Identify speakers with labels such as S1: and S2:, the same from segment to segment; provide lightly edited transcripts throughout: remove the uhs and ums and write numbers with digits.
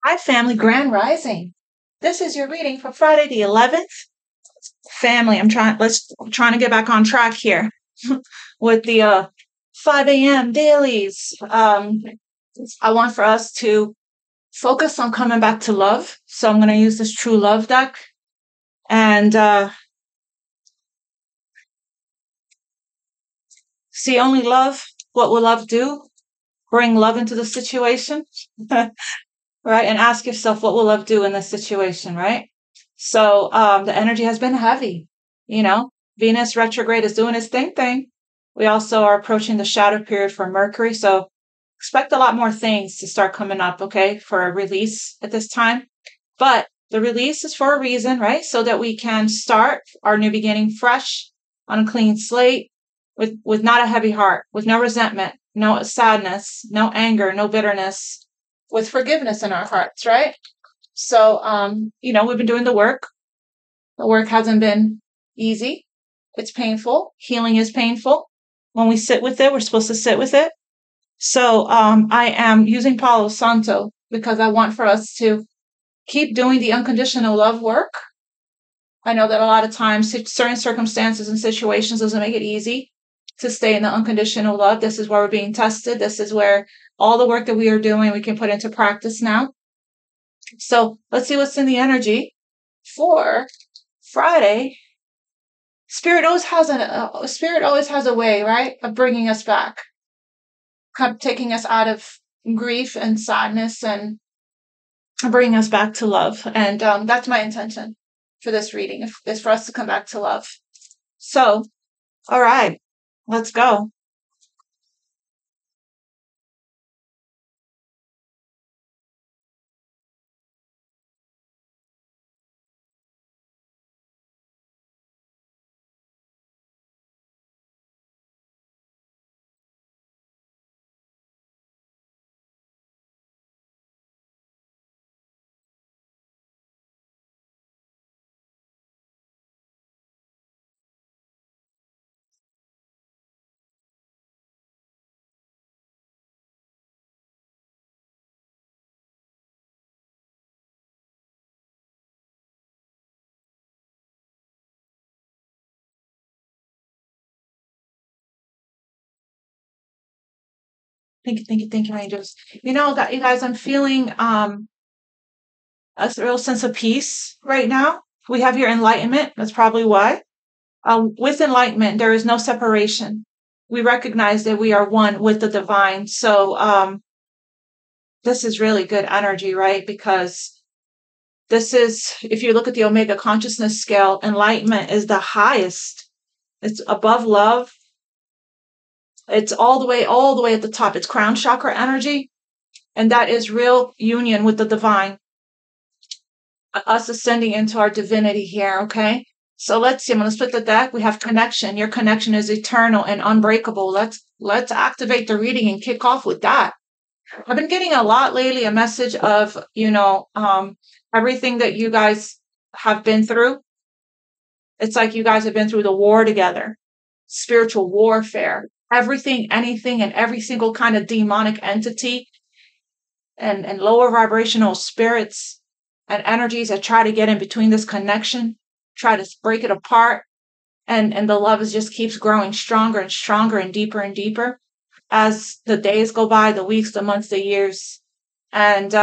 S1: Hi, family, grand rising. This is your reading for Friday the 11th. Family, I'm trying to get back on track here with the 5 a.m. dailies. I want for us to focus on coming back to love. So I'm going to use this true love deck. And see, only love. What will love do? Bring love into the situation. Right? And ask yourself, what will love do in this situation, right? So the energy has been heavy. Venus retrograde is doing its thing. We also are approaching the shadow period for Mercury. So expect a lot more things to start coming up, okay, for a release at this time. But the release is for a reason, right? So that we can start our new beginning fresh, on a clean slate, with not a heavy heart, with no resentment, no sadness, no anger, no bitterness, with forgiveness in our hearts, right? So, we've been doing the work. The work hasn't been easy. It's painful. Healing is painful. When we sit with it, we're supposed to sit with it. So, I am using Palo Santo because I want for us to keep doing the unconditional love work. I know that a lot of times certain circumstances and situations doesn't make it easy to stay in the unconditional love. This is where we're being tested. This is where all the work that we are doing, we can put into practice now. So let's see what's in the energy for Friday. Spirit always has a way, right, of bringing us back, taking us out of grief and sadness and bringing us back to love. And that's my intention for this reading, is for us to come back to love. So, all right, let's go. Thank you, angels. You guys, I'm feeling a real sense of peace right now. We have here enlightenment. That's probably why. With enlightenment, there is no separation. We recognize that we are one with the divine. So this is really good energy, right? Because this is, if you look at the Omega consciousness scale, enlightenment is the highest. It's above love. It's all the way at the top. It's crown chakra energy. And that is real union with the divine. Us ascending into our divinity here, okay? So let's see. I'm going to split the deck. We have connection. Your connection is eternal and unbreakable. Let's activate the reading and kick off with that. I've been getting a lot lately, a message of, everything that you guys have been through. It's like you guys have been through the war together, spiritual warfare, everything, anything, and every single kind of demonic entity and lower vibrational spirits and energies that try to get in between this connection, try to break it apart. And the love just keeps growing stronger and stronger and deeper as the days go by, the weeks, the months, the years. And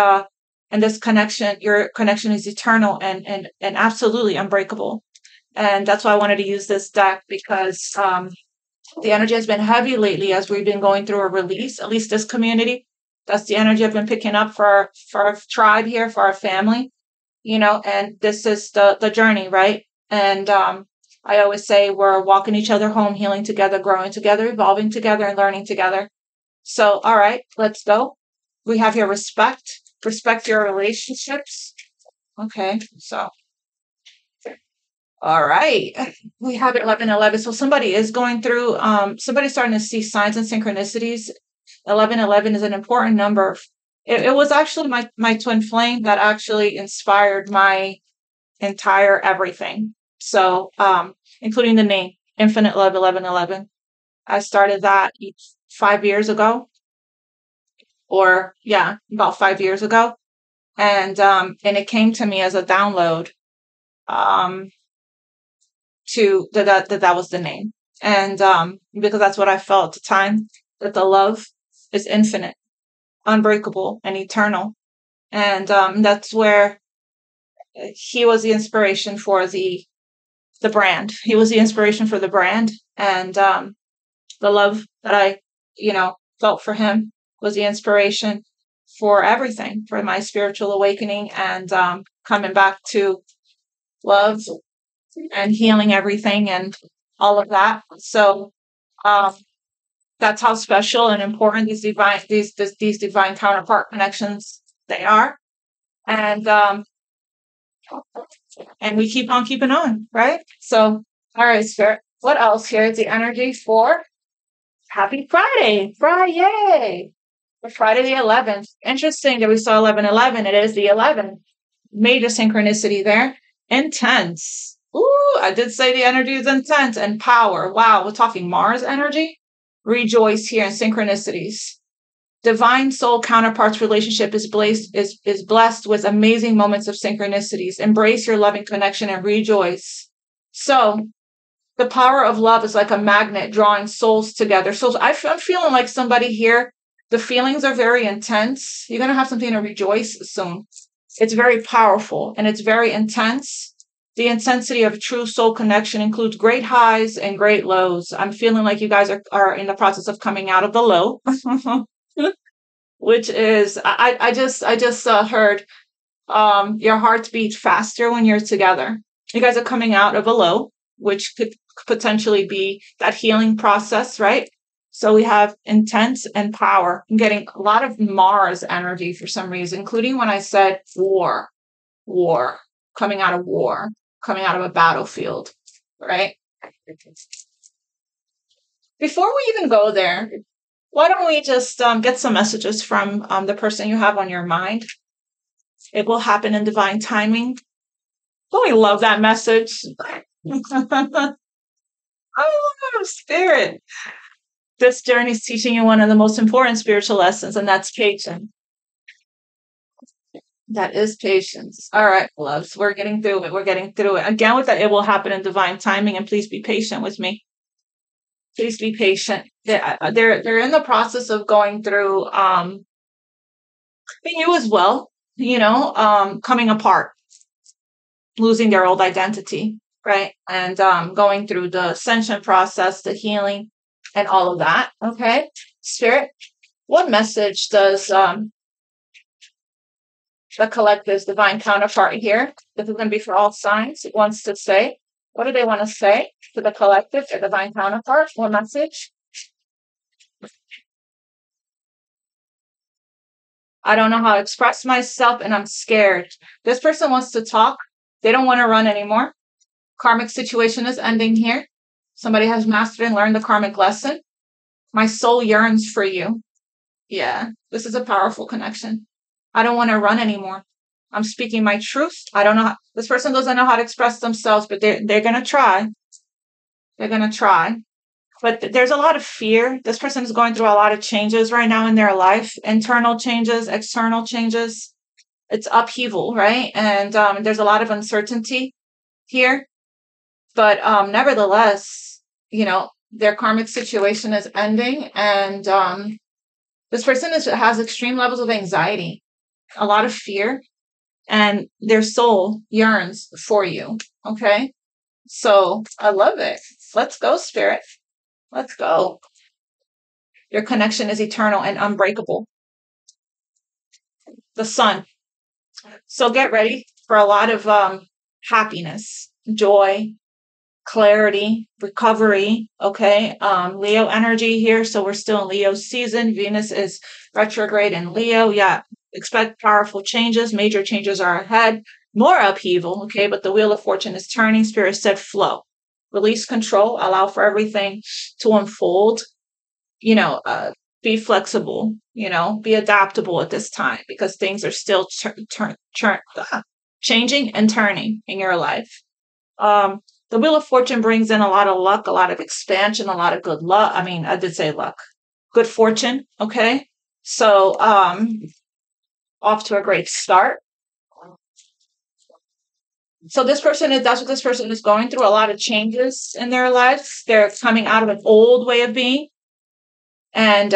S1: this connection, your connection is eternal and absolutely unbreakable. And that's why I wanted to use this deck, because the energy has been heavy lately as we've been going through a release, at least this community. That's the energy I've been picking up for our tribe here, for our family, and this is the journey, right? And I always say we're walking each other home, healing together, growing together, evolving together, and learning together. So, all right, let's go. We have here respect your relationships. Okay, so, all right, we have 1111. So somebody is going through, somebody's starting to see signs and synchronicities. 1111 is an important number. It was actually my twin flame that actually inspired my entire everything. So, including the name Infinite Love 1111. I started that 5 years ago, about 5 years ago. And it came to me as a download, to that was the name. And because that's what I felt at the time, that the love is infinite, unbreakable, and eternal. And that's where he was the inspiration for the brand. He was the inspiration for the brand. And the love that I, felt for him was the inspiration for everything, for my spiritual awakening and coming back to love and healing everything and all of that. So that's how special and important these divine counterpart connections they are. And we keep on keeping on, right? So, all right, Spirit. What else here is the energy for Happy Friday? Friday. For Friday the 11th. Interesting that we saw 11/11. It is the 11th. Major synchronicity there. Intense. Ooh, I did say the energy is intense and power. Wow, we're talking Mars energy. Rejoice here in synchronicities. Divine soul counterparts relationship is blessed with amazing moments of synchronicities. Embrace your loving connection and rejoice. So the power of love is like a magnet drawing souls together. So I'm feeling like somebody here, the feelings are very intense. You're going to have something to rejoice soon. It's very powerful and it's very intense. The intensity of true soul connection includes great highs and great lows. I'm feeling like you guys are in the process of coming out of the low. Which is, I just heard your hearts beat faster when you're together. You guys are coming out of a low, which could potentially be that healing process, right? So we have intense and power. I'm getting a lot of Mars energy for some reason, including when I said war, coming out of war, coming out of a battlefield, right? Before we even go there, why don't we just get some messages from the person you have on your mind? It will happen in divine timing. Don't we love that message? Oh, Spirit. This journey is teaching you one of the most important spiritual lessons, and that's patience. That is patience. All right, loves. We're getting through it. We're getting through it. Again, with that, it will happen in divine timing, and please be patient with me. Please be patient. They're in the process of going through you as well, coming apart, losing their old identity, right? And going through the ascension process, the healing, and all of that. Okay, Spirit, what message does the collective's divine counterpart here, this is going to be for all signs, wants to say? What do they want to say to the collective, their divine counterpart? What message? I don't know how to express myself and I'm scared. This person wants to talk. They don't want to run anymore. Karmic situation is ending here. Somebody has mastered and learned the karmic lesson. My soul yearns for you. Yeah, this is a powerful connection. I don't want to run anymore. I'm speaking my truth. I don't know. This person doesn't know how to express themselves, but they're going to try. They're going to try. But there's a lot of fear. This person is going through a lot of changes right now in their life. Internal changes, external changes. It's upheaval, right? And there's a lot of uncertainty here. But nevertheless, their karmic situation is ending. And this person has extreme levels of anxiety, a lot of fear, and their soul yearns for you. Okay? So I love it. Let's go, Spirit. Let's go. Your connection is eternal and unbreakable. The sun. So get ready for a lot of happiness, joy, clarity, recovery. Okay. Leo energy here. So we're still in Leo season. Venus is retrograde in Leo. Yeah. Expect powerful changes. Major changes are ahead. More upheaval. Okay. But the wheel of fortune is turning. Spirit said flow. Release control. Allow for everything to unfold. Be flexible. Be adaptable at this time because things are still changing and turning in your life. The wheel of fortune brings in a lot of luck, a lot of expansion, a lot of good luck. I mean, I did say luck. Good fortune. Okay. So off to a great start. So that's what this person is going through, a lot of changes in their lives. They're coming out of an old way of being and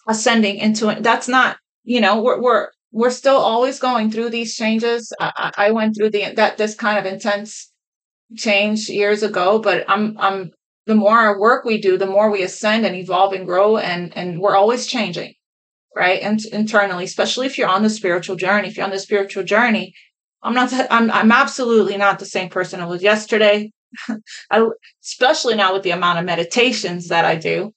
S1: ascending into it. That's not, we're still always going through these changes. I went through this kind of intense change years ago, but I'm the more work we do, the more we ascend and evolve and grow, and we're always changing, right? And internally, especially if you're on the spiritual journey. If you're on the spiritual journey, I'm absolutely not the same person I was yesterday. Especially now with the amount of meditations that I do,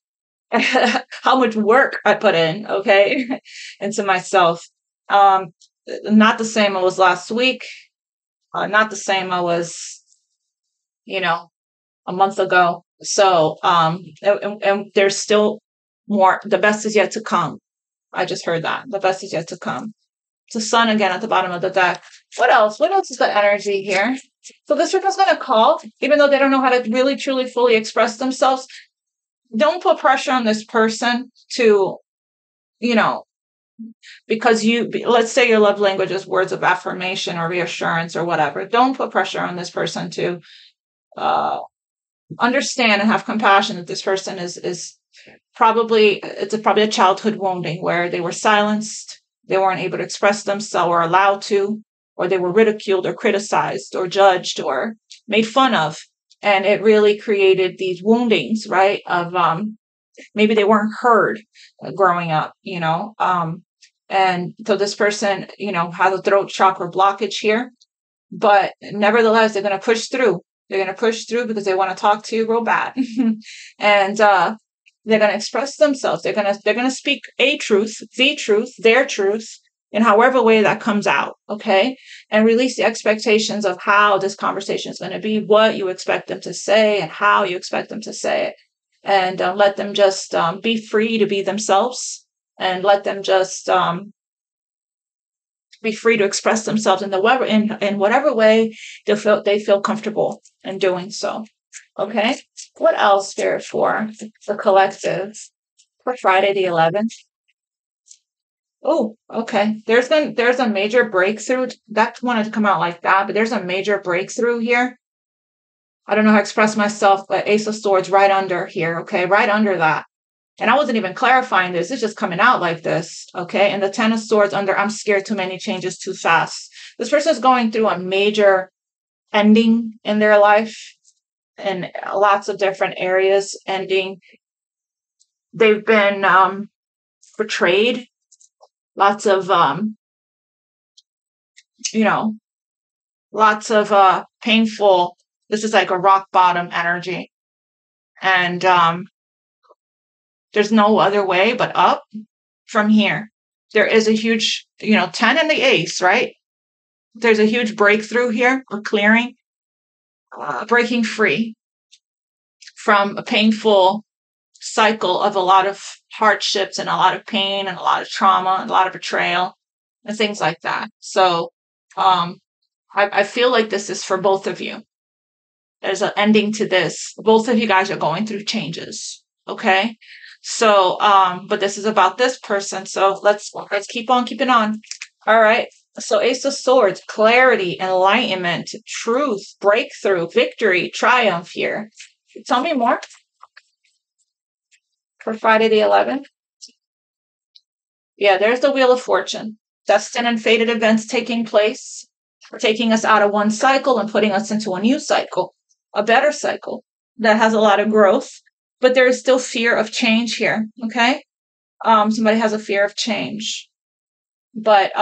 S1: how much work I put in, okay, into myself. Not the same I was last week. Not the same I was, a month ago. So, and there's still more. The best is yet to come. I just heard that. The best is yet to come. It's the sun again at the bottom of the deck. What else? What else is the energy here? So this person's going to call, even though they don't know how to really, truly, fully express themselves. Don't put pressure on this person to, because let's say your love language is words of affirmation or reassurance or whatever. Don't put pressure on this person to understand and have compassion that this person is probably a childhood wounding where they were silenced. They weren't able to express themselves or allowed to, or they were ridiculed or criticized or judged or made fun of. And it really created these woundings, right? Of maybe they weren't heard growing up, and so this person, has a throat chakra blockage here, but nevertheless, they're going to push through. They're going to push through because they want to talk to you real bad. And they're going to express themselves. They're going to speak a truth, the truth, their truth, in however way that comes out, okay? And release the expectations of how this conversation is going to be, what you expect them to say, and how you expect them to say it. And let them just be free to be themselves, and let them just be free to express themselves in whatever way they feel comfortable in doing so. Okay. What else, Spirit, for the collective for Friday the 11th? Oh, okay. There's a major breakthrough. That wanted to come out like that, but there's a major breakthrough here. I don't know how to express myself, but Ace of Swords right under here. Okay, right under that. And I wasn't even clarifying this. It's just coming out like this. Okay. And the 10 of Swords under, I'm scared too many changes too fast. This person is going through a major ending in their life in lots of different areas. Ending. They've been betrayed. Lots of, lots of painful. This is like a rock bottom energy. And there's no other way but up from here. There is a huge, 10 and the ace, right? There's a huge breakthrough here, or clearing, breaking free from a painful cycle of a lot of hardships and a lot of pain and a lot of trauma and a lot of betrayal and things like that. So I feel like this is for both of you. There's an ending to this. Both of you guys are going through changes. Okay. So, but this is about this person. So let's keep on keeping on. All right. So Ace of Swords, clarity, enlightenment, truth, breakthrough, victory, triumph here. Tell me more for Friday the 11th. Yeah, there's the Wheel of Fortune. Destined and fated events taking place, taking us out of one cycle and putting us into a new cycle, a better cycle that has a lot of growth. But there is still fear of change here, okay? Somebody has a fear of change. But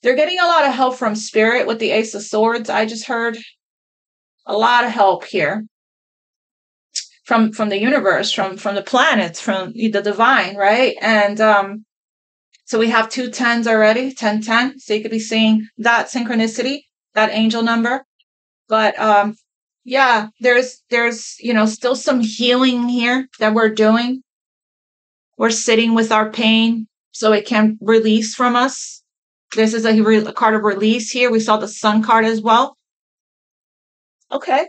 S1: they're getting a lot of help from Spirit with the Ace of Swords. I just heard a lot of help here from the universe, from the planets, from the divine, right? And so we have 2 10s already, 10-10. So you could be seeing that synchronicity, that angel number. But yeah, there's still some healing here that we're doing. We're sitting with our pain so it can release from us. This is a card of release here. We saw the Sun card as well. Okay.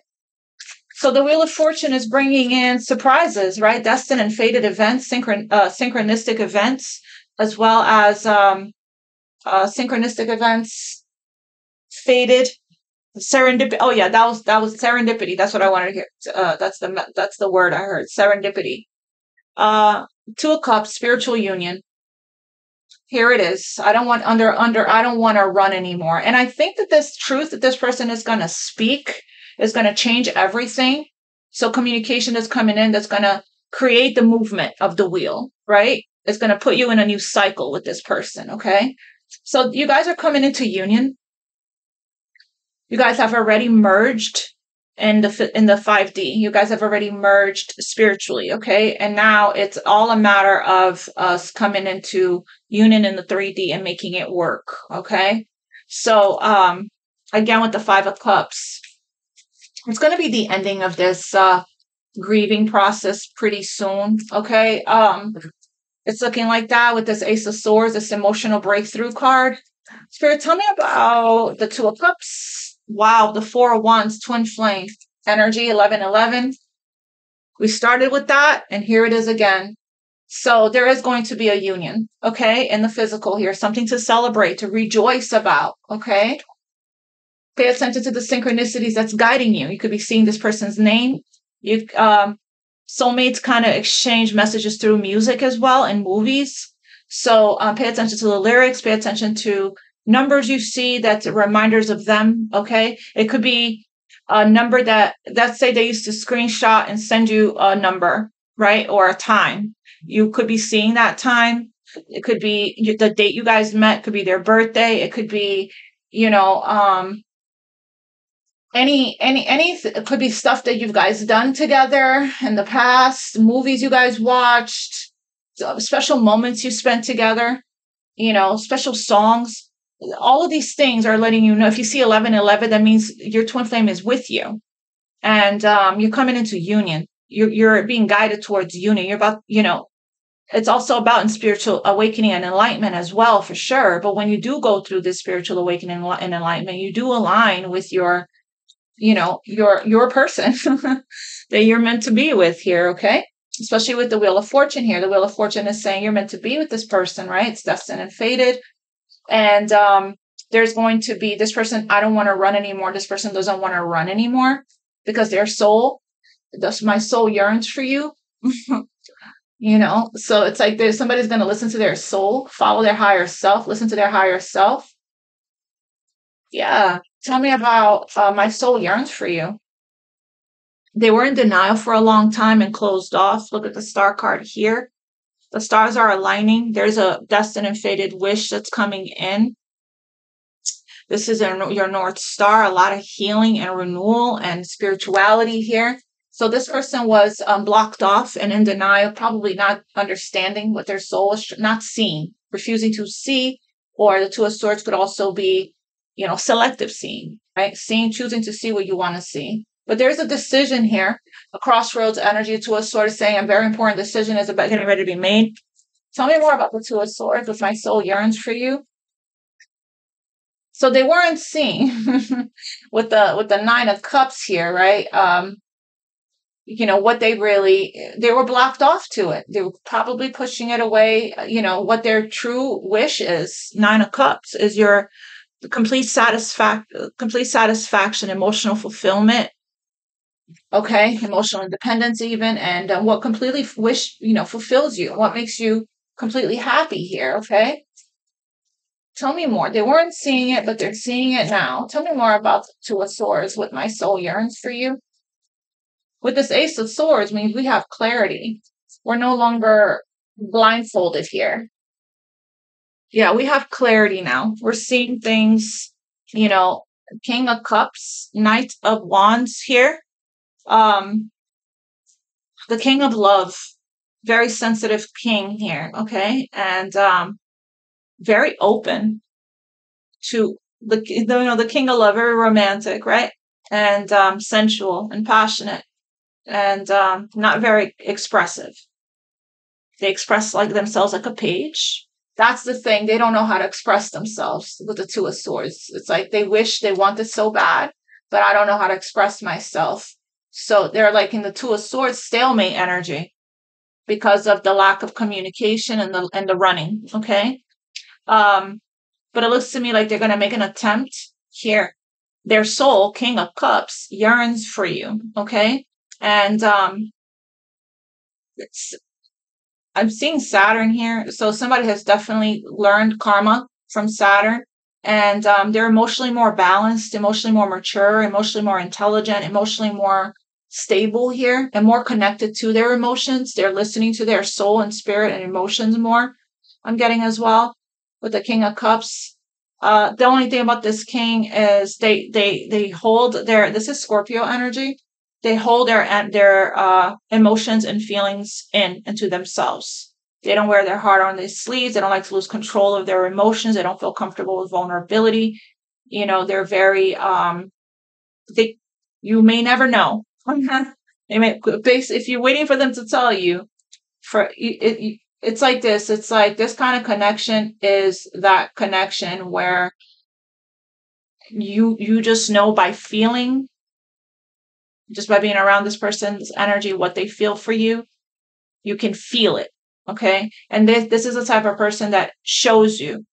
S1: So the Wheel of Fortune is bringing in surprises, right? Destined and fated events, synchronistic events, as well as synchronistic events faded, serendipity. Oh yeah, that was serendipity. That's what I wanted to hear. That's the word I heard. Serendipity. Two of Cups, spiritual union. Here it is. I don't want I don't want to run anymore. And I think that this truth that this person is going to speak is going to change everything. So communication is coming in that's going to create the movement of the wheel, right? It's going to put you in a new cycle with this person, okay? So you guys are coming into union. You guys have already merged in the 5D. You guys have already merged spiritually, okay? And now it's all a matter of us coming into union in the 3D and making it work, okay? So again, with the 5 of Cups, it's going to be the ending of this grieving process pretty soon, okay? It's looking like that with this Ace of Swords, this emotional breakthrough card. Spirit, tell me about the 2 of Cups. Wow, the 4 of Wands, twin flame, energy 1111. We started with that, and here it is again. So there is going to be a union, okay, in the physical here, something to celebrate, to rejoice about, okay? Pay attention to the synchronicities that's guiding you. You could be seeing this person's name. You soulmates kind of exchange messages through music as well and movies. So pay attention to the lyrics, pay attention to numbers you see that's reminders of them, okay? It could be a number that, let's say they used to screenshot and send you a number, right? Or a time. You could be seeing that time. It could be the date you guys met, it could be their birthday. It could be, you know, it could be stuff that you guys done together in the past, movies you guys watched, special moments you spent together, you know, special songs. All of these things are letting you know. If you see 1111, that means your twin flame is with you, and you're coming into union. You're being guided towards union. You're about, you know, it's also about in spiritual awakening and enlightenment as well, for sure. But when you do go through this spiritual awakening and enlightenment, you do align with your, you know, your person that you're meant to be with here, okay? Especially with the Wheel of Fortune here. The Wheel of Fortune is saying you're meant to be with this person, right? It's destined and fated. And there's going to be this person, I don't want to run anymore. This person doesn't want to run anymore because their soul, my soul yearns for you. You know, so it's like there's somebody's going to listen to their soul, follow their higher self, listen to their higher self. Yeah. Tell me about my soul yearns for you. They were in denial for a long time and closed off. Look at the star card here. The stars are aligning. There's a destined and fated wish that's coming in. This is your North Star, a lot of healing and renewal and spirituality here. So this person was blocked off and in denial, probably not understanding what their soul is, not seeing, refusing to see, or the 2 of Swords could also be, you know, selective seeing, right? Seeing, choosing to see what you want to see. But there's a decision here, a crossroads energy. 2 of Swords saying a very important decision is about getting ready to be made. Tell me more about the 2 of Swords, if my soul yearns for you. So they weren't seeing with the 9 of Cups here, right? You know, what they were blocked off to it. They were probably pushing it away. You know, what their true wish is, 9 of Cups, is your complete satisfaction, emotional fulfillment. Okay, emotional independence even, and what completely fulfills you, what makes you completely happy here, okay? Tell me more. They weren't seeing it, but they're seeing it now. Tell me more about the 2 of Swords, what my soul yearns for you. With this Ace of Swords means we have clarity. We're no longer blindfolded here. Yeah, we have clarity now. We're seeing things, you know, King of Cups, Knight of Wands here. The King of Love, very sensitive king here, okay? And very open to the King of Love, very romantic, right? And sensual and passionate, and not very expressive. They express like themselves like a page. That's the thing. They don't know how to express themselves with the 2 of Swords. It's like they wish they want it so bad, but I don't know how to express myself. So they're like in the 2 of Swords stalemate energy because of the lack of communication and the running. Okay. But it looks to me like they're going to make an attempt here. Their soul, King of Cups, yearns for you, okay? And I'm seeing Saturn here. So somebody has definitely learned karma from Saturn. And they're emotionally more balanced, emotionally more mature, emotionally more intelligent, emotionally more stable here, and more connected to their emotions. They're listening to their soul and spirit and emotions more. I'm getting as well with the King of Cups. The only thing about this king is they hold their, this is Scorpio energy. They hold their emotions and feelings into themselves. They don't wear their heart on their sleeves. They don't like to lose control of their emotions. They don't feel comfortable with vulnerability. You know, they're very you may never know. They may, if you're waiting for them to tell you, it's like this. It's like this kind of connection is that connection where you just know by feeling, just by being around this person's energy, what they feel for you. You can feel it. Okay. And this is the type of person that shows you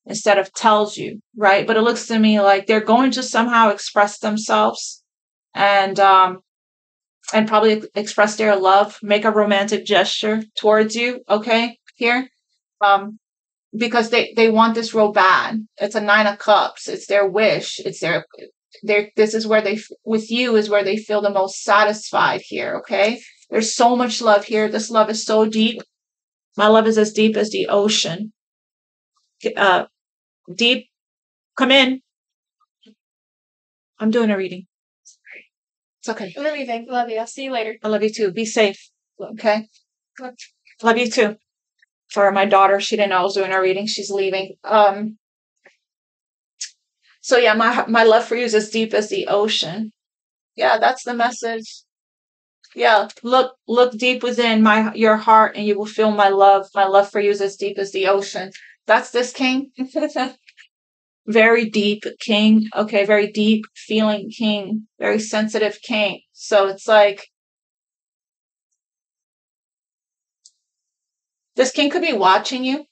S1: instead of tells you, right? But it looks to me like they're going to somehow express themselves and probably express their love, make a romantic gesture towards you. Okay. Here. Because they want this real bad. It's a 9 of Cups. It's their wish. It's their this is where with you is where they feel the most satisfied here. Okay. There's so much love here. This love is so deep. My love is as deep as the ocean. Deep. Come in. I'm doing a reading. It's okay.
S2: I'm leaving. Love you. I'll see you later.
S1: I love you too. Be safe. Okay. Love you too. For my daughter, she didn't know I was doing a reading. She's leaving. So yeah, my love for you is as deep as the ocean. Yeah, that's the message. Yeah, look deep within your heart, and you will feel my love. My love for you is as deep as the ocean. That's this king. Very deep king. Okay, very deep feeling king. Very sensitive king. So it's like this king could be watching you.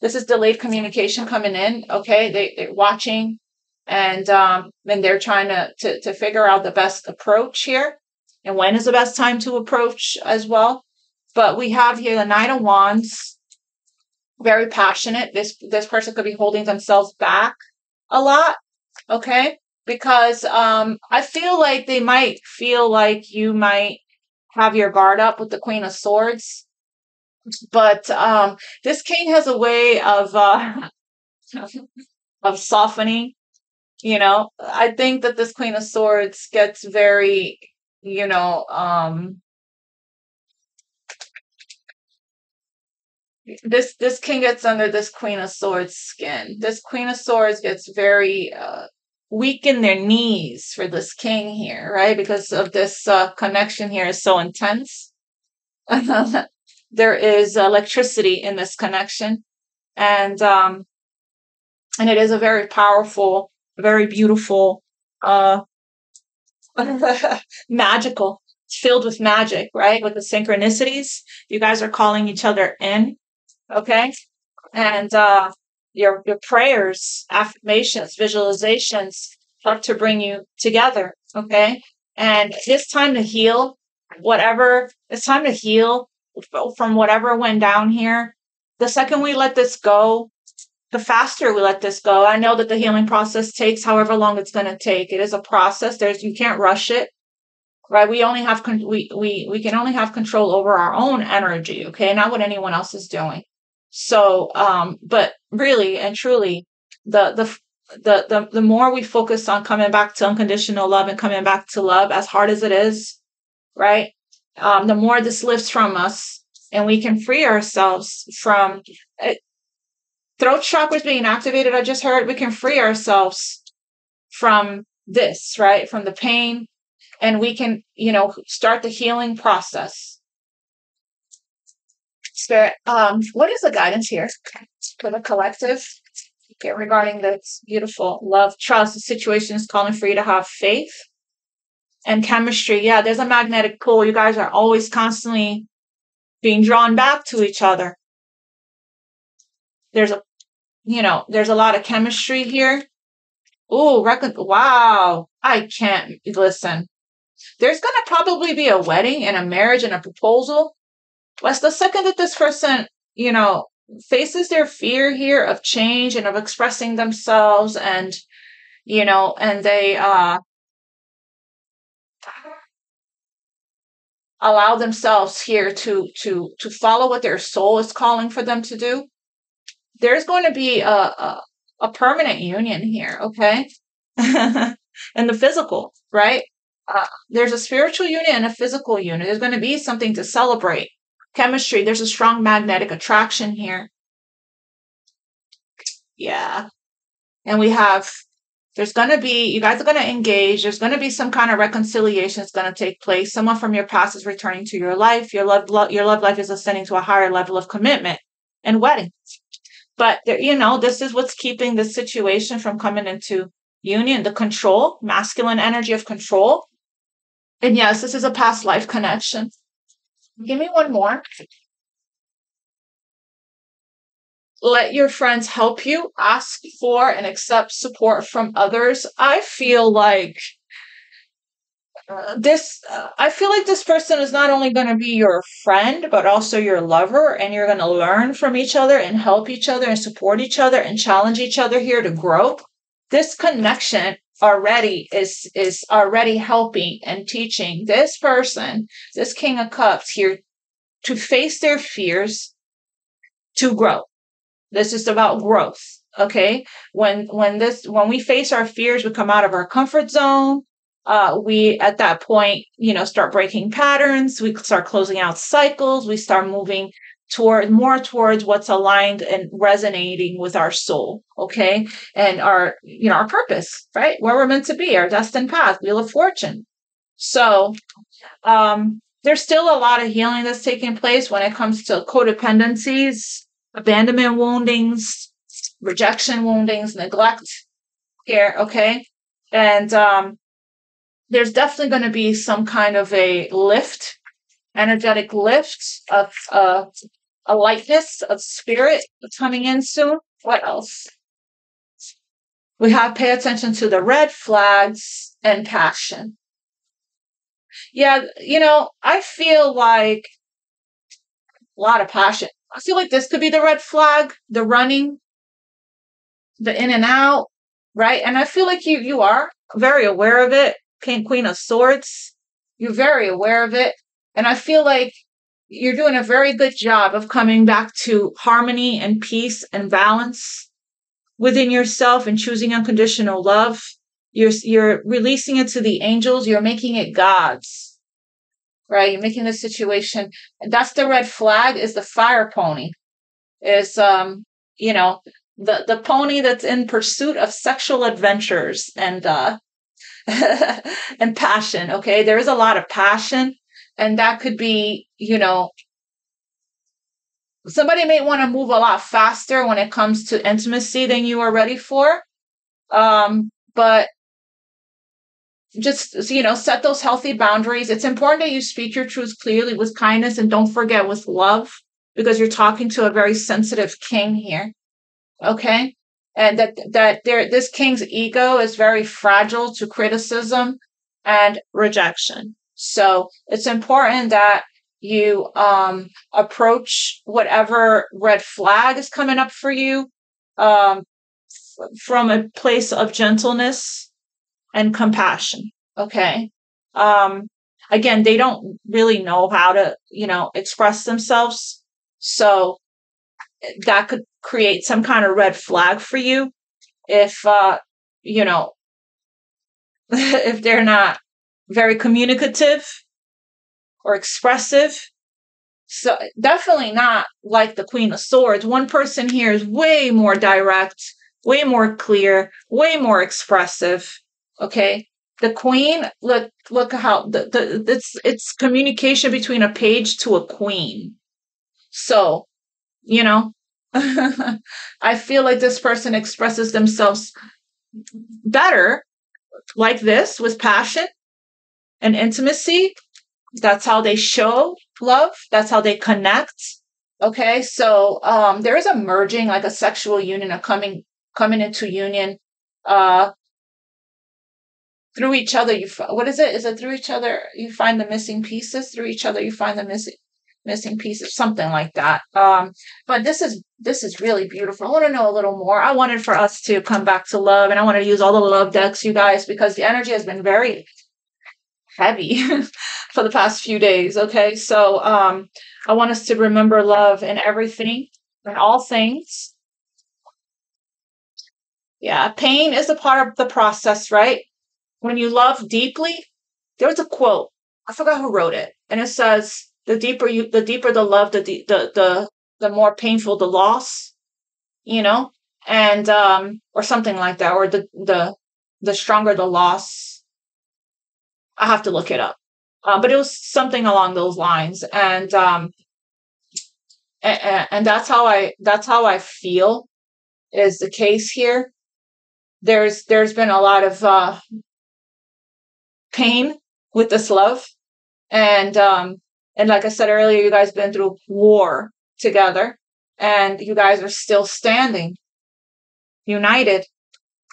S1: This is delayed communication coming in. Okay, they're watching, and they're trying to figure out the best approach here, and when is the best time to approach as well. But we have here the Knight of Wands, very passionate. This person could be holding themselves back a lot. Okay, because I feel like they might feel like you might have your guard up with the Queen of Swords. But this king has a way of softening. You know, I think that this Queen of Swords gets very, this king gets under this Queen of Swords skin. This Queen of Swords gets very weak in their knees for this king here, right? Because of this connection here is so intense. There is electricity in this connection, and it is a very powerful, very beautiful, magical, filled with magic, right? With the synchronicities, you guys are calling each other in, okay? And your prayers, affirmations, visualizations help to bring you together, okay? And it's time to heal it's time to heal from whatever went down here. The second we let this go, the faster we let this go. I know that the healing process takes however long it's going to take. It is a process. You can't rush it, right? We only have we can only have control over our own energy, okay? Not what anyone else is doing. So, but really and truly, the more we focus on coming back to unconditional love and coming back to love, as hard as it is, right? The more this lifts from us, and we can free ourselves from throat chakras being activated. I just heard we can free ourselves from this, right? From the pain, and we can, start the healing process. Spirit, what is the guidance here for the collective? Okay, regarding this beautiful love, trust, the situation is calling for you to have faith and chemistry. Yeah, there's a magnetic pull. You guys are always constantly being drawn back to each other. There's a lot of chemistry here. Oh, wow. I can't listen. There's going to probably be a wedding and a marriage and a proposal. What's the second that this person, faces their fear here of change and of expressing themselves, and, and they allow themselves here to follow what their soul is calling for them to do, there's going to be a permanent union here, okay? And the physical, right? There's a spiritual union and a physical union. There's going to be something to celebrate. Chemistry, there's a strong magnetic attraction here. Yeah. And you guys are going to engage. There's going to be some kind of reconciliation that's going to take place. Someone from your past is returning to your life. Your love life is ascending to a higher level of commitment and wedding. But, this is what's keeping the situation from coming into union, the control, masculine energy of control. And yes, this is a past life connection. Give me one more. Let your friends help you. Ask for and accept support from others. I feel like this person is not only going to be your friend, but also your lover, and you're going to learn from each other and help each other and support each other and challenge each other here to grow. This connection already is already helping and teaching this person, this King of Cups here, to face their fears, to grow. This is about growth. Okay. When we face our fears, we come out of our comfort zone. We, at that point, start breaking patterns. We start closing out cycles. We start moving towards what's aligned and resonating with our soul. Okay. And our purpose, right? Where we're meant to be, our destined path, wheel of fortune. So, there's still a lot of healing that's taking place when it comes to codependencies, abandonment woundings, rejection woundings, neglect here. Okay. And, there's definitely going to be some kind of a lift, energetic lift of a lightness of spirit coming in soon. What else? We have pay attention to the red flags and passion. Yeah, I feel like a lot of passion. I feel like this could be the red flag, the running, the in and out, right? And I feel like you are very aware of it. Queen of Swords, you're very aware of it. And I feel like you're doing a very good job of coming back to harmony and peace and balance within yourself and choosing unconditional love. You're releasing it to the angels. You're making it God's, right? You're making the situation. And that's the red flag, is the fire pony. Is, the pony that's in pursuit of sexual adventures and, and passion. Okay. There is a lot of passion, and that could be, somebody may want to move a lot faster when it comes to intimacy than you are ready for. But just, set those healthy boundaries. It's important that you speak your truth clearly with kindness, and don't forget, with love, because you're talking to a very sensitive king here. Okay. And this king's ego is very fragile to criticism and rejection. So it's important that you approach whatever red flag is coming up for you from a place of gentleness and compassion. Okay. Again, they don't really know how to, express themselves. So that could create some kind of red flag for you if, if they're not very communicative or expressive. So definitely not like the Queen of Swords. One person here is way more direct, way more clear, way more expressive. Okay. The Queen, look how it's communication between a page to a queen. So, I feel like this person expresses themselves better like this, with passion and intimacy. That's how they show love. That's how they connect. Okay. So, there is a merging, like a sexual union, coming into union, through each other, what is it? Is it through each other you find the missing pieces? Through each other you find the missing pieces, something like that. But this is really beautiful. I want to know a little more. I wanted for us to come back to love, and I wanted to use all the love decks, you guys, because the energy has been very heavy for the past few days. Okay, so I want us to remember love in everything, in all things. Yeah, pain is a part of the process, right? When you love deeply, there's a quote. I forgot who wrote it, and it says, the deeper the love, the more painful the loss, you know, and or something like that, or the stronger the loss. I have to look it up, but it was something along those lines, and that's how I feel is the case here. There's been a lot of pain with this love, and like I said earlier, you guys been through war together, and you guys are still standing, united.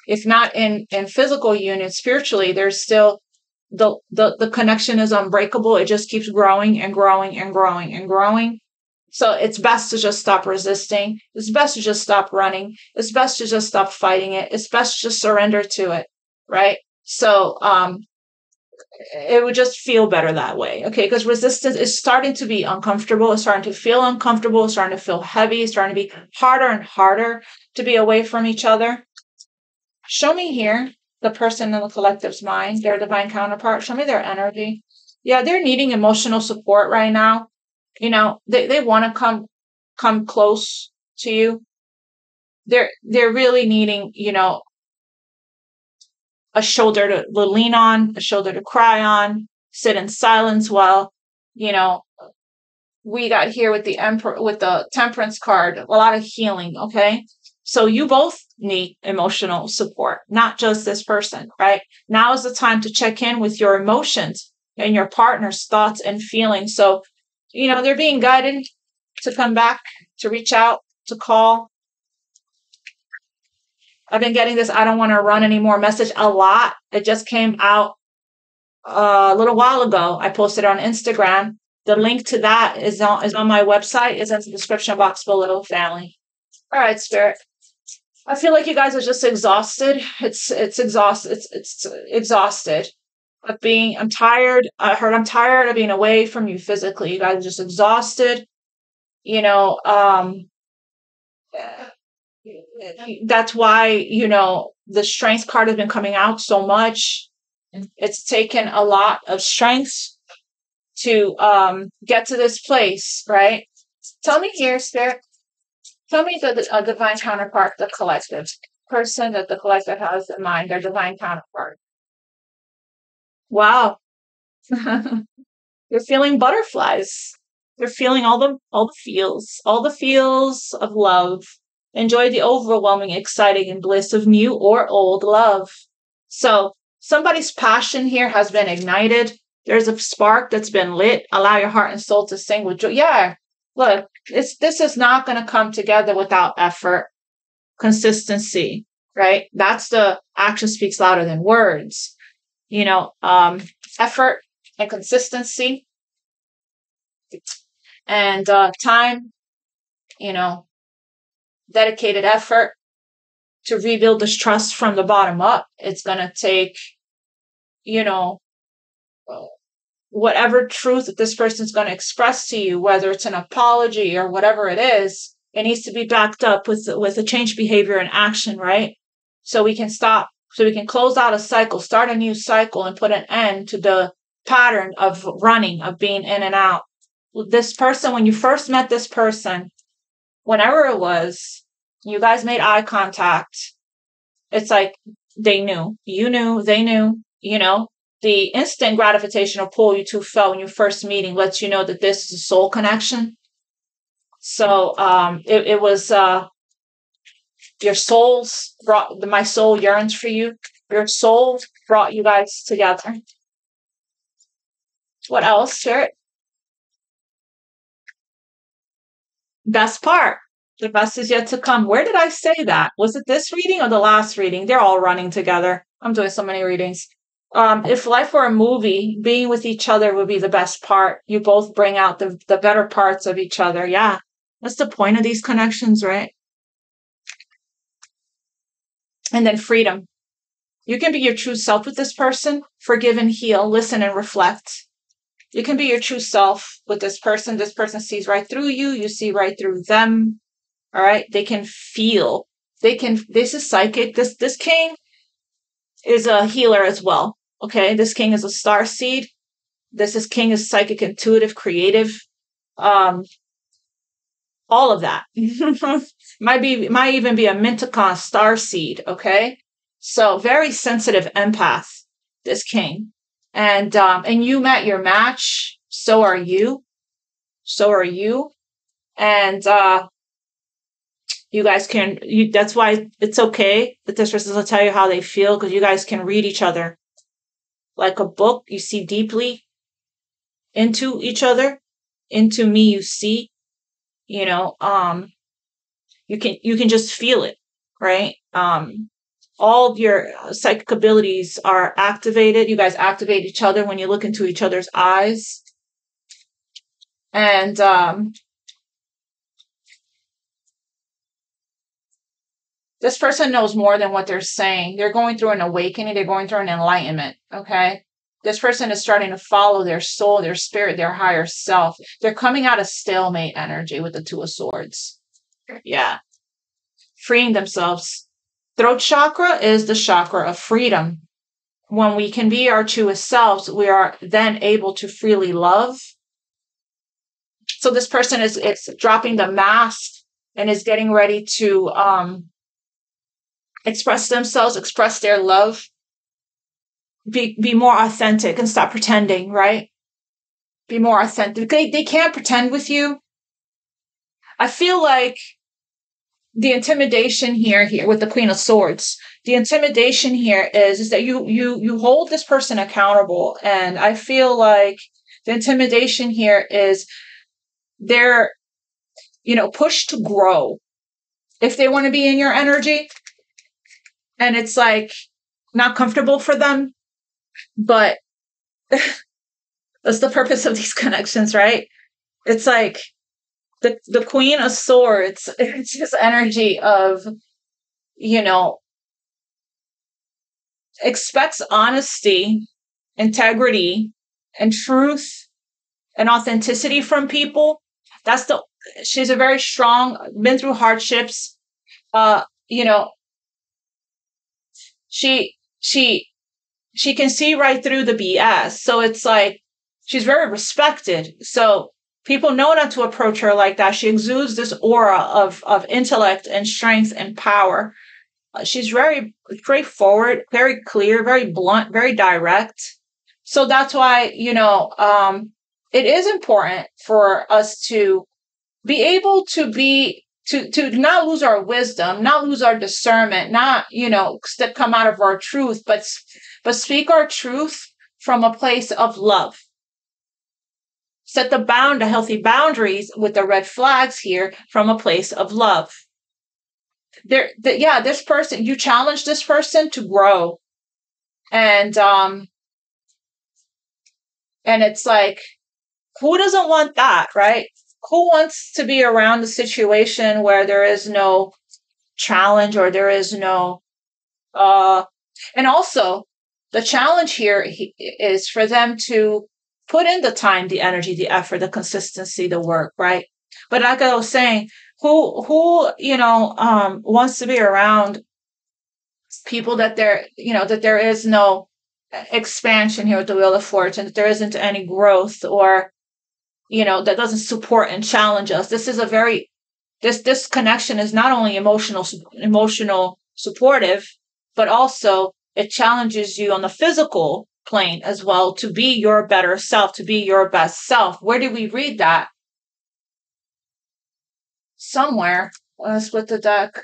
S1: If not in physical union, spiritually, there's still the connection is unbreakable. It just keeps growing and growing and growing and growing. So it's best to just stop resisting. It's best to just stop running. It's best to just stop fighting it. It's best to just surrender to it, right? So it would just feel better that way, okay? Because resistance is starting to be uncomfortable. It's starting to feel uncomfortable. It's starting to feel heavy. It's starting to be harder and harder to be away from each other. Show me here the person in the collective's mind, their divine counterpart. Show me their energy. Yeah, they're needing emotional support right now. You know, they want to come close to you. They're really needing, you know, a shoulder to lean on, a shoulder to cry on, sit in silence while, you know, we got here with the Emperor, with the Temperance card, a lot of healing, okay? So you both need emotional support, not just this person, right? Now is the time to check in with your emotions and your partner's thoughts and feelings. So, you know, they're being guided to come back, to reach out, to call. I've been getting this I don't want to run anymore message a lot. It just came out a little while ago. I posted it on Instagram. The link to that is on my website. It's in the description box below, family. All right, Spirit. I feel like you guys are just exhausted. It's exhausted. It's exhausted. I'm tired. I'm tired of being away from you physically. You guys are just exhausted. You know, that's why, you know, the strength card has been coming out so much. It's taken a lot of strength to get to this place, right? Tell me here, Spirit. Tell me the divine counterpart, the collective person that the collective has in mind, their divine counterpart. Wow. You're feeling butterflies. You're feeling all the feels of love. Enjoy the overwhelming, exciting, and bliss of new or old love. So somebody's passion here has been ignited. There's a spark that's been lit. Allow your heart and soul to sing with joy. Yeah, look, this is not going to come together without effort, consistency, right? That's the action speaks louder than words. You know, effort and consistency and time, you know, dedicated effort to rebuild this trust from the bottom up. It's going to take, you know, whatever truth that this person is going to express to you, whether it's an apology or whatever it is, it needs to be backed up with a change behavior and action, right? So we can close out a cycle, start a new cycle, and put an end to the pattern of running, of being in and out. This person, when you first met this person, whenever it was, you guys made eye contact. It's like they knew, you knew, they knew, you know. The instant gratification or pull you two felt when you first meeting lets you know that this is a soul connection. So it was your souls brought, my soul yearns for you. Your soul brought you guys together. What else, Spirit? Best part. The best is yet to come. Where did I say that? Was it this reading or the last reading? They're all running together. I'm doing so many readings. If life were a movie, being with each other would be the best part. You both bring out the better parts of each other. Yeah. That's the point of these connections, right? And then freedom. You can be your true self with this person, forgive and heal, listen and reflect. You can be your true self with this person. This person sees right through you. You see right through them. All right. They can feel. This is psychic. This king is a healer as well. Okay. This king is a star seed. King is psychic, intuitive, creative. All of that. might even be a Minticon star seed. Okay. So very sensitive empath, this king. And you met your match. So are you. And you guys that's why it's okay that this person will tell you how they feel, because you guys can read each other like a book. You see deeply into each other. Into me, you see, you can just feel it, right? All of your psychic abilities are activated. You guys activate each other when you look into each other's eyes. And this person knows more than what they're saying. They're going through an awakening. They're going through an enlightenment. Okay. This person is starting to follow their soul, their spirit, their higher self. They're coming out of stalemate energy with the Two of Swords. Yeah. Freeing themselves. Throat chakra is the chakra of freedom. When we can be our truest selves, we are then able to freely love. So this person is dropping the mask and is getting ready to express themselves, express their love, be more authentic and stop pretending, right? Be more authentic. They can't pretend with you. I feel like the intimidation here with the Queen of Swords, the intimidation here is that you hold this person accountable. And I feel like the intimidation here is they're, pushed to grow if they want to be in your energy. And it's like not comfortable for them, but that's the purpose of these connections, right? It's like the Queen of Swords, it's this energy of, expects honesty, integrity, and truth and authenticity from people. She's a very strong, been through hardships. She can see right through the BS. So it's like, she's very respected. So people know not to approach her like that. She exudes this aura of intellect and strength and power. She's very straightforward, very clear, very blunt, very direct. So that's why, it is important for us to be able to to not lose our wisdom, not lose our discernment, not, come out of our truth, but speak our truth from a place of love. Set the healthy boundaries with the red flags here from a place of love. This person, you challenge this person to grow. And it's like, who doesn't want that, right? Who wants to be around a situation where there is no challenge or there is no, and also the challenge here is for them to put in the time, the energy, the effort, the consistency, the work, right? But like I was saying, who wants to be around people that that there is no expansion here with the Wheel of Fortune, that there isn't any growth, or that doesn't support and challenge us. This is this connection is not only emotional supportive, but also it challenges you on the physical plane as well to be your better self, to be your best self. Where did we read that? Somewhere. Let's split the deck.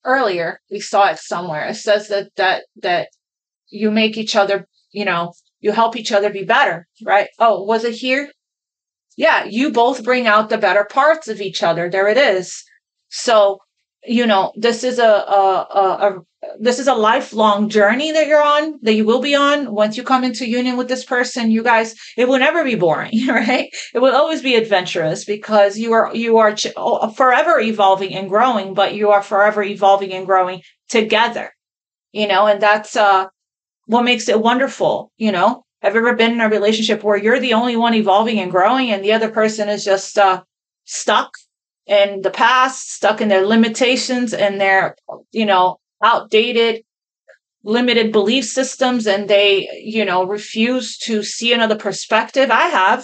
S1: Earlier, we saw it somewhere. It says that you make each other, you help each other be better, right? Oh, was it here? Yeah, you both bring out the better parts of each other. There it is. So, this is this is a lifelong journey that you're on, that you will be on. Once you come into union with this person, you guys, it will never be boring, right? It will always be adventurous, because you are forever evolving and growing, but you are forever evolving and growing together, and that's what makes it wonderful. Have you ever been in a relationship where you're the only one evolving and growing, and the other person is just stuck in the past, stuck in their limitations and their, outdated, limited belief systems, and they, refuse to see another perspective? I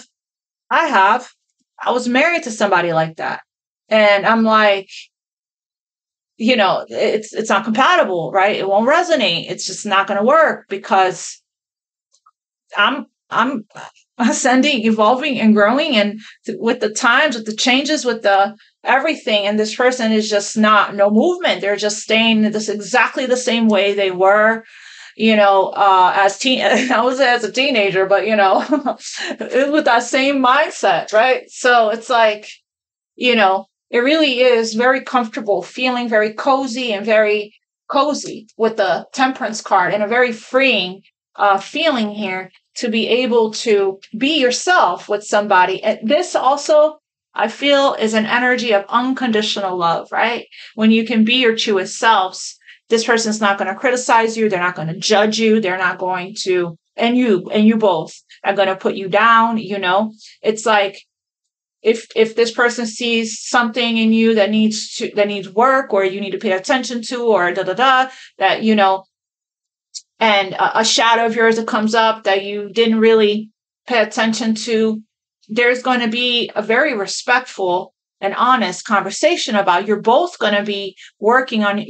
S1: was married to somebody like that. And I'm like, it's not compatible, right? It won't resonate. It's just not going to work, because I'm ascending, evolving, and growing, and with the times, with the changes, with the everything. And this person is just no movement. They're just staying this exactly the same way they were, I was as a teenager, but with that same mindset, right? So it's like, it really is very comfortable, feeling very cozy and very cozy with the Temperance card, and a very freeing feeling here to be able to be yourself with somebody. And this also, I feel, is an energy of unconditional love, right? When you can be your truest selves, this person's not going to criticize you. They're not going to judge you. They're not going to, and you both are going to put you down. It's like, if this person sees something in you that needs work, or you need to pay attention to, or that, and a shadow of yours that comes up that you didn't really pay attention to, there's going to be a very respectful and honest conversation about. You're both going to be working on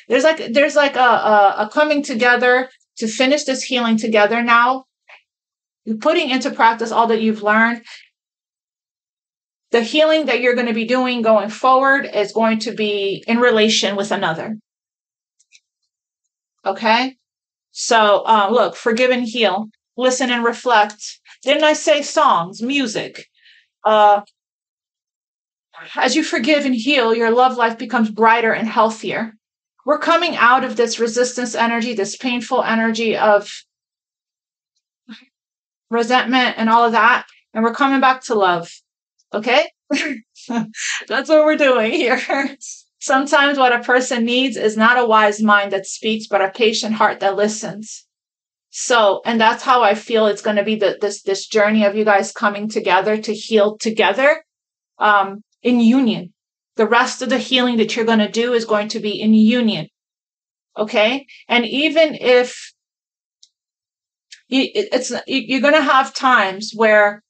S1: there's like a coming together to finish this healing together. Now you're putting into practice all that you've learned. The healing that you're going to be doing going forward is going to be in relation with another. Okay? So, look, forgive and heal, listen and reflect. Didn't I say songs, music? As you forgive and heal, your love life becomes brighter and healthier. We're coming out of this resistance energy, this painful energy of resentment and all of that, and we're coming back to love. Okay? That's what we're doing here. Sometimes what a person needs is not a wise mind that speaks, but a patient heart that listens. So, and that's how I feel it's going to be this journey of you guys coming together to heal together, in union. The rest of the healing that you're going to do is going to be in union. Okay? And even if you're going to have times where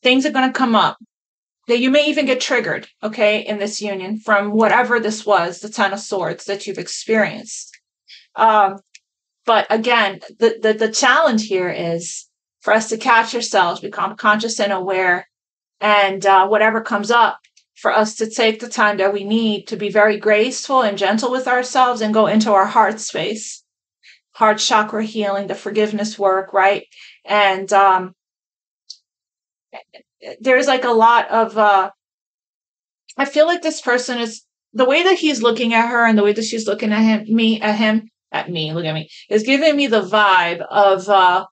S1: things are going to come up, that you may even get triggered, okay, in this union from whatever this was, the Ten of Swords that you've experienced. But again, the challenge here is for us to catch ourselves, become conscious and aware, and whatever comes up, for us to take the time that we need to be very graceful and gentle with ourselves and go into our heart space, heart chakra healing, the forgiveness work, right? And there's like a lot of, I feel like this person is, the way that he's looking at her and the way that she's looking at me, is giving me the vibe of,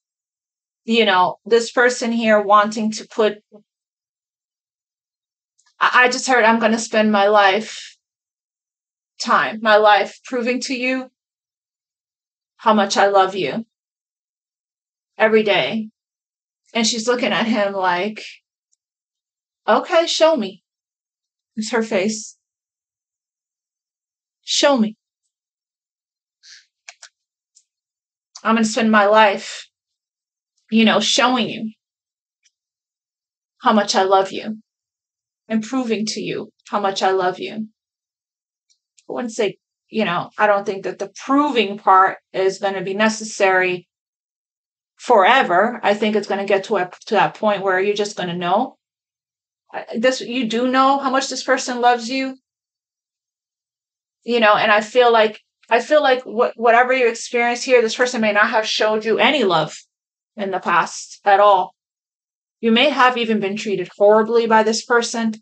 S1: this person here wanting to put, I just heard, I'm going to spend my life proving to you how much I love you every day. And she's looking at him like, okay, show me. It's her face. Show me. I'm going to spend my life, showing you how much I love you and proving to you how much I love you. I wouldn't say, I don't think that the proving part is going to be necessary forever. I think it's going to get to that point where you're just going to know. You do know how much this person loves you, and I feel like whatever you experience here, this person may not have showed you any love in the past at all. You may have even been treated horribly by this person.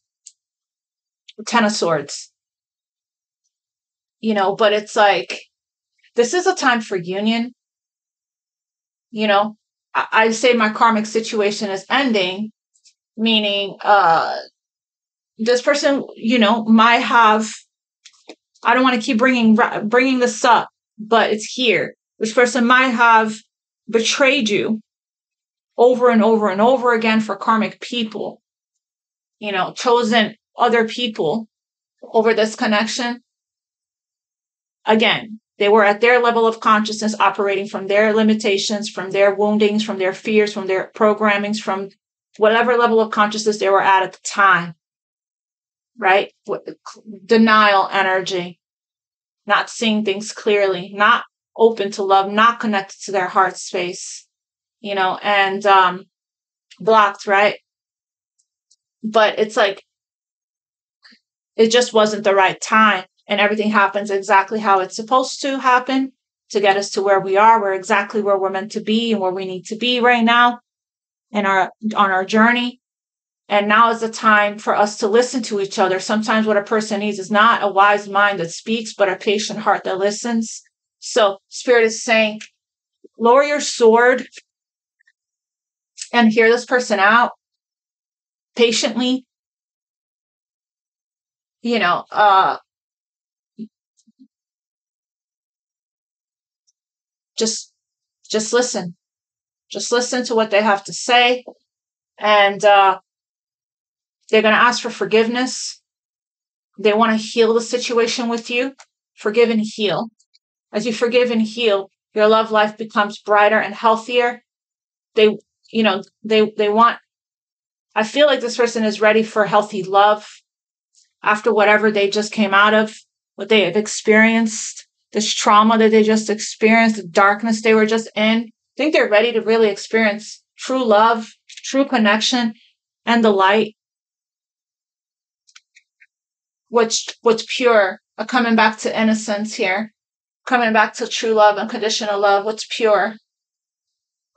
S1: Ten of Swords. but it's like, this is a time for union. I say my karmic situation is ending, meaning this person, might have, I don't want to keep bringing this up, but it's here. This person might have betrayed you over and over and over again for karmic people, chosen other people over this connection. Again, they were at their level of consciousness, operating from their limitations, from their woundings, from their fears, from their programmings, from whatever level of consciousness they were at the time, right? Denial energy, not seeing things clearly, not open to love, not connected to their heart space, and blocked, right? But it's like, it just wasn't the right time, and everything happens exactly how it's supposed to happen to get us to where we are. We're exactly where we're meant to be and where we need to be right now on our journey. And now is the time for us to listen to each other. Sometimes what a person needs is not a wise mind that speaks, but a patient heart that listens. So Spirit is saying, lower your sword and hear this person out patiently. Just listen. Just listen to what they have to say. And they're going to ask for forgiveness. They want to heal the situation with you. Forgive and heal. As you forgive and heal, your love life becomes brighter and healthier. They want, I feel like this person is ready for healthy love after whatever they just came out of, what they have experienced, this trauma that they just experienced, the darkness they were just in. I think they're ready to really experience true love, true connection, and the light. What's pure, coming back to innocence here, coming back to true love, unconditional love, what's pure,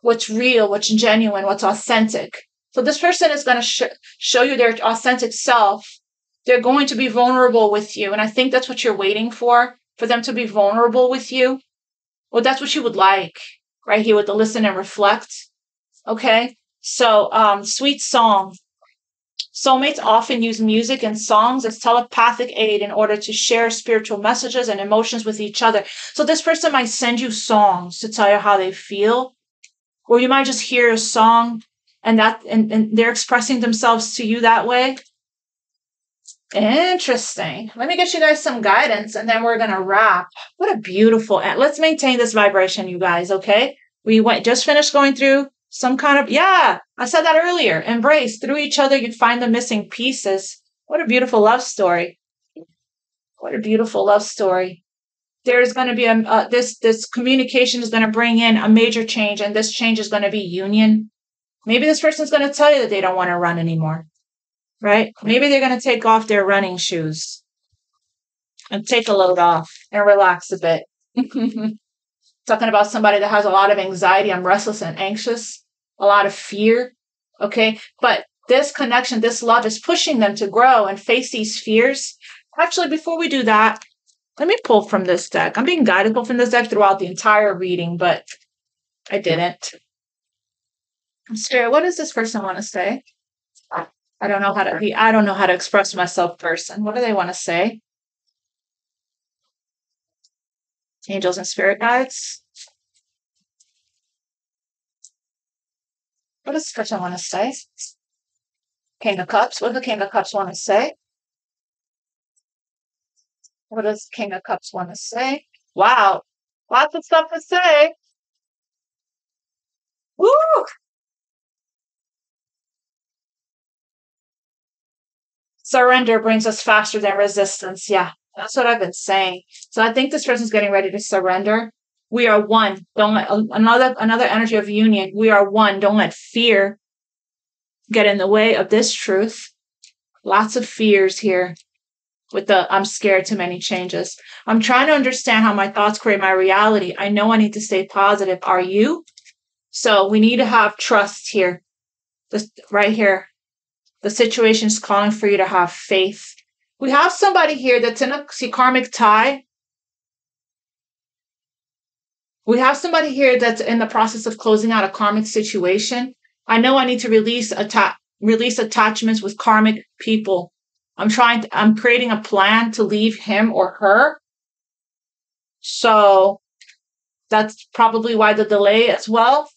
S1: what's real, what's genuine, what's authentic. So this person is going to show you their authentic self. They're going to be vulnerable with you. And I think that's what you're waiting for them to be vulnerable with you. Well, that's what you would like right here with the listen and reflect. Okay. So, sweet song. Soulmates often use music and songs as telepathic aid in order to share spiritual messages and emotions with each other. So this person might send you songs to tell you how they feel, or you might just hear a song and they're expressing themselves to you that way. Interesting. Let me get you guys some guidance and then we're going to wrap. What a beautiful, let's maintain this vibration, you guys. Okay. We just finished going through some kind of, I said that earlier. Embrace. Through each other, you'd find the missing pieces. What a beautiful love story. What a beautiful love story. There's going to be this communication is going to bring in a major change, and this change is going to be union. Maybe this person's going to tell you that they don't want to run anymore, right? Maybe they're going to take off their running shoes and take a load off and relax a bit. Talking about somebody that has a lot of anxiety, I'm restless and anxious, a lot of fear. Okay. But this connection, this love is pushing them to grow and face these fears. Actually, before we do that, let me pull from this deck. I'm being guided from this deck throughout the entire reading, but I didn't. Spirit, what does this person want to say? I don't know how to express myself, person. What do they want to say? Angels and spirit guides. What does this person want to say? King of Cups. What does the King of Cups want to say? What does King of Cups want to say? Wow. Lots of stuff to say. Woo! Surrender brings us faster than resistance. Yeah, that's what I've been saying. So I think this person's getting ready to surrender. We are one. Don't let another energy of union. We are one. Don't let fear get in the way of this truth. Lots of fears here with the I'm scared too many changes. I'm trying to understand how my thoughts create my reality. I know I need to stay positive. Are you? So we need to have trust here. This right here. The situation is calling for you to have faith. We have somebody here that's in a karmic tie. We have somebody here that's in the process of closing out a karmic situation. I know I need to release attachments with karmic people. I'm creating a plan to leave him or her. So that's probably why the delay as well.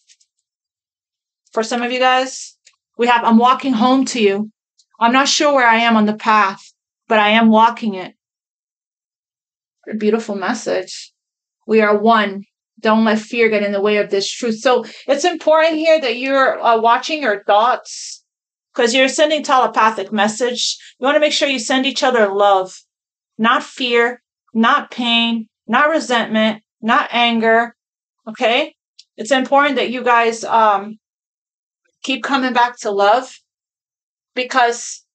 S1: For some of you guys, we have, I'm walking home to you. I'm not sure where I am on the path, but I am walking it. A beautiful message. We are one. Don't let fear get in the way of this truth. So it's important here that you're watching your thoughts, because you're sending telepathic message. You want to make sure you send each other love, not fear, not pain, not resentment, not anger. Okay? It's important that you guys keep coming back to love, because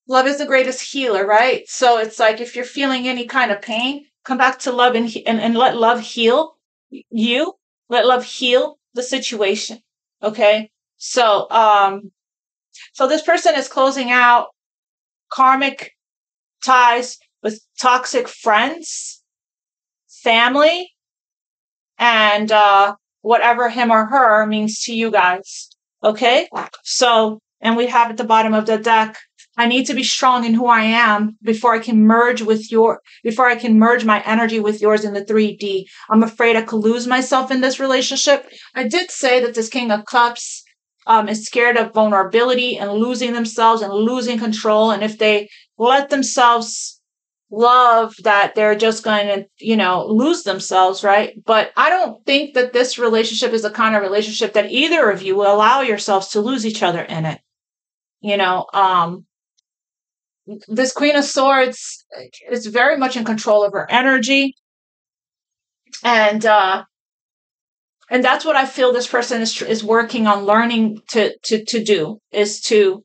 S1: love is the greatest healer, right? So it's like, if you're feeling any kind of pain, come back to love and let love heal you. Let love heal the situation. Okay? So so this person is closing out karmic ties with toxic friends, family, and whatever him or her means to you guys. Okay? So, and we have at the bottom of the deck, I need to be strong in who I am before I can merge my energy with yours in the 3D. I'm afraid I could lose myself in this relationship. I did say that this King of Cups is scared of vulnerability and losing themselves and losing control. And if they let themselves love, that they're just going to, lose themselves, right? But I don't think that this relationship is the kind of relationship that either of you will allow yourselves to lose each other in it. This Queen of Swords is very much in control of her energy. And that's what I feel this person is working on learning to do, is to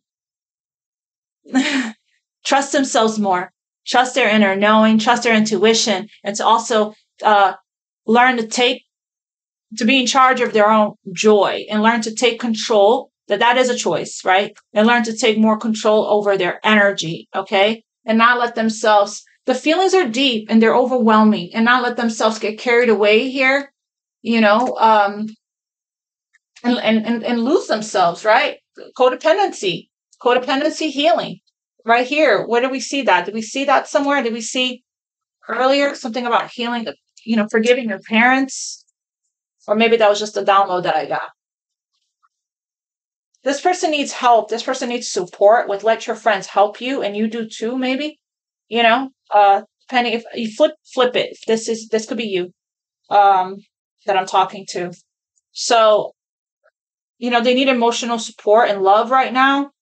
S1: trust themselves more, trust their inner knowing, trust their intuition, and to also learn to be in charge of their own joy and learn to take control. That is a choice, right? And learn to take more control over their energy, okay? And not let themselves, the feelings are deep and they're overwhelming, and not let themselves get carried away here, and lose themselves, right? Codependency healing. Right here, where do we see that? Did we see that somewhere? Did we see earlier something about healing, forgiving your parents? Or maybe that was just a download that I got. This person needs help. This person needs support with let your friends help you, and you do too, maybe. Depending if you flip it. This could be you that I'm talking to. So, they need emotional support and love right now.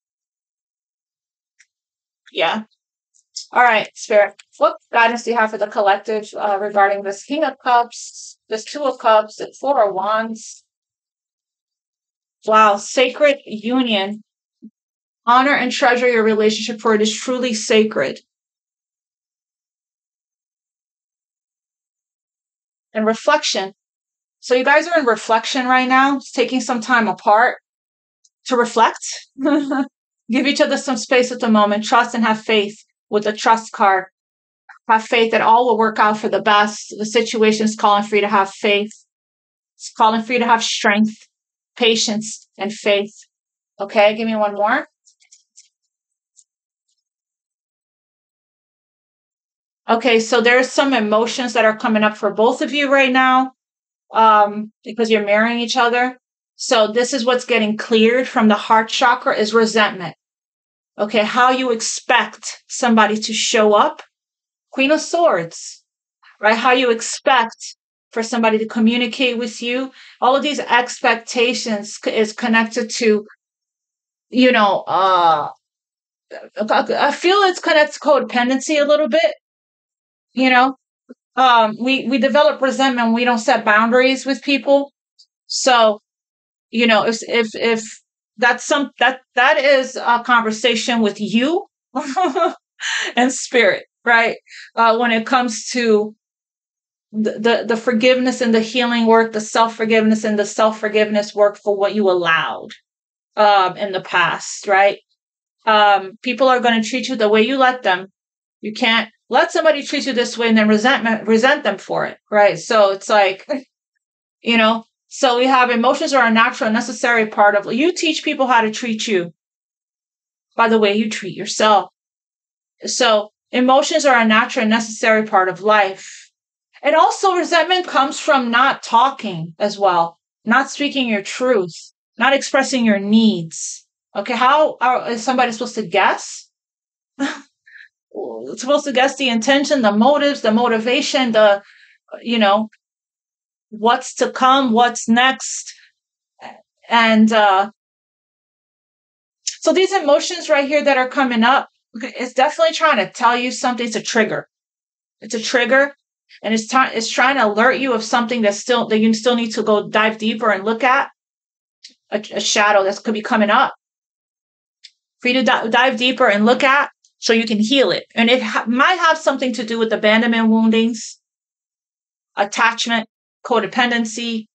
S1: Yeah. All right, Spirit. What guidance do you have for the collective regarding this King of Cups, this Two of Cups, and Four of Wands? Wow, sacred union. Honor and treasure your relationship, for it is truly sacred. And reflection. So you guys are in reflection right now, taking some time apart to reflect. Give each other some space at the moment. Trust and have faith with the trust card. Have faith that all will work out for the best. The situation is calling for you to have faith. It's calling for you to have strength, patience, and faith. Okay, give me one more. Okay, so there's some emotions that are coming up for both of you right now, because you're marrying each other. So this is what's getting cleared from the heart chakra is resentment. Okay, how you expect somebody to show up. Queen of Swords, right? How you expect for somebody to communicate with you. All of these expectations is connected to, I feel it's connected to codependency a little bit. We develop resentment when we don't set boundaries with people. So, if that's that is a conversation with you and spirit, right? When it comes to the forgiveness and the healing work, the self-forgiveness and the self-forgiveness work for what you allowed in the past, right? People are going to treat you the way you let them. You can't let somebody treat you this way and then resent them for it, right? So it's like, so we have emotions are a natural and necessary part of, you teach people how to treat you by the way you treat yourself. So emotions are a natural and necessary part of life. And also resentment comes from not talking as well, not speaking your truth, not expressing your needs. Okay, how is somebody supposed to guess? Supposed to guess the intention, the motives, the motivation, what's to come, what's next. And so these emotions right here that are coming up, it's definitely trying to tell you something. It's a trigger. It's a trigger. And it's trying to alert you of something that you still need to go dive deeper and look at. A shadow that could be coming up for you to dive deeper and look at so you can heal it. And it might have something to do with abandonment woundings, attachment, codependency,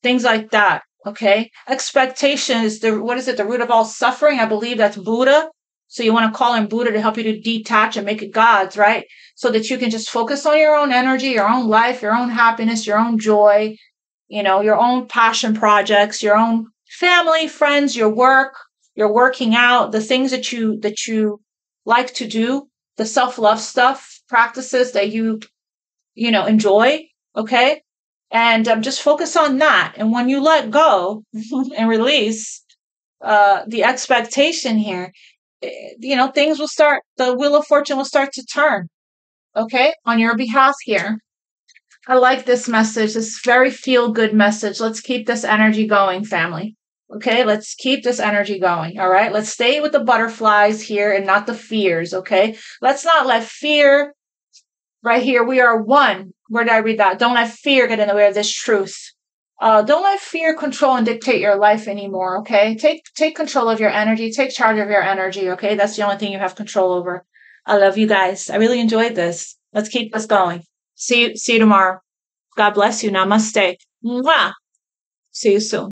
S1: things like that. Okay. Expectation is the root of all suffering. I believe that's Buddha. So you want to call in Buddha to help you to detach and make it God's, right? So that you can just focus on your own energy, your own life, your own happiness, your own joy, your own passion projects, your own family, friends, your work, your working out, the things that you like to do, the self-love stuff, practices that you enjoy. Okay. And just focus on that. And when you let go and release the expectation here, things will start, the wheel of fortune will start to turn, okay, on your behalf here. I like this message, this very feel-good message. Let's keep this energy going, family. Okay, let's keep this energy going, all right? Let's stay with the butterflies here and not the fears, okay? Let's not let fear, right here, we are one. Where did I read that? Don't let fear get in the way of this truth. Don't let fear control and dictate your life anymore, okay? Take control of your energy. Take charge of your energy, okay? That's the only thing you have control over. I love you guys. I really enjoyed this. Let's keep this going. See you tomorrow. God bless you. Namaste. Mwah. See you soon.